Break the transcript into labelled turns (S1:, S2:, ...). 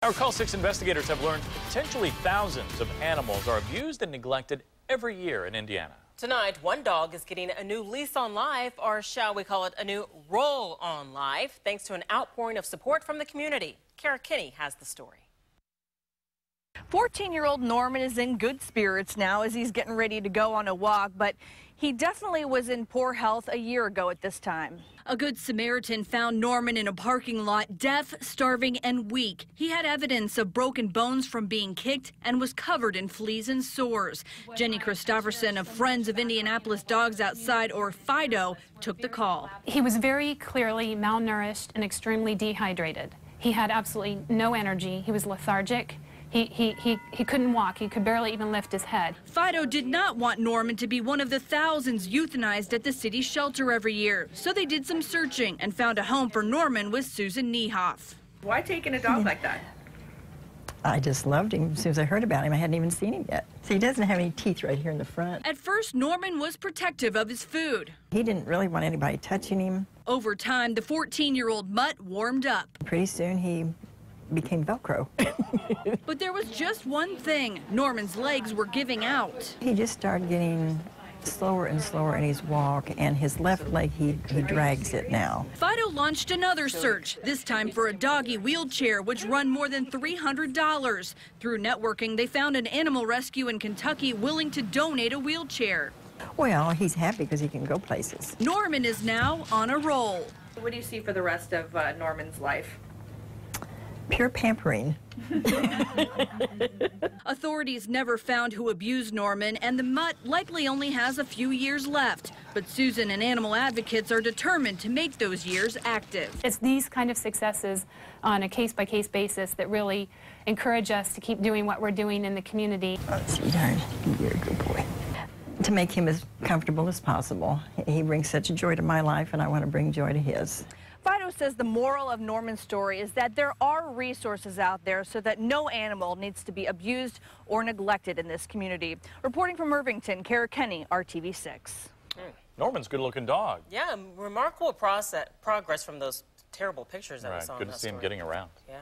S1: Our Call 6 investigators have learned potentially thousands of animals are abused and neglected every year in Indiana.
S2: Tonight, one dog is getting a new lease on life, or shall we call it a new roll on life, thanks to an outpouring of support from the community. Kara Kenney has the story.
S3: 14-year-old Norman is in good spirits now as he's getting ready to go on a walk, but he definitely was in poor health a year ago at this time.
S4: A Good Samaritan found Norman in a parking lot, deaf, starving, and weak. He had evidence of broken bones from being kicked and was covered in fleas and sores. Jenny Christopherson of Friends of Indianapolis Dogs Outside, or FIDO, took the call.
S5: He was very clearly malnourished and extremely dehydrated. He had absolutely no energy. He was lethargic. He couldn't walk. He could barely even lift his head.
S4: FIDO did not want Norman to be one of the thousands euthanized at the city shelter every year, so they did some searching and found a home for Norman with Susan Niehoff.
S3: Why take in a dog like that?
S6: I just loved him as soon as I heard about him. I hadn't even seen him yet. So he doesn't have any teeth right here in the front.
S4: At first, Norman was protective of his food.
S6: He didn't really want anybody touching him.
S4: Over time, the 14-year-old mutt warmed up.
S6: Pretty soon he became Velcro.
S4: But there was just one thing. Norman's legs were giving out.
S6: He just started getting slower and slower in his walk, and his left leg, he drags it now.
S4: FIDO launched another search, this time for a doggy wheelchair, which run more than $300. Through networking, they found an animal rescue in Kentucky willing to donate a wheelchair.
S6: Well, he's happy because he can go places.
S4: Norman is now on a roll.
S3: What do you see for the rest of Norman's life?
S6: Pure pampering.
S4: Authorities never found who abused Norman, and the mutt likely only has a few years left. But Susan and animal advocates are determined to make those years active.
S5: It's these kind of successes on a case-by-case basis that really encourage us to keep doing what we're doing in the community.
S6: Oh, sweetheart, you're a good boy. To make him as comfortable as possible. He brings such joy to my life, and I want to bring joy to his.
S3: FIDO says the moral of Norman's story is that there are resources out there so that no animal needs to be abused or neglected in this community. Reporting from Irvington, Kara Kenney, RTV6.
S1: Norman's a good-looking dog.
S2: Yeah, remarkable progress from those terrible pictures that we saw in
S1: Good
S2: that
S1: to see him
S2: story.
S1: getting around.
S2: Yeah.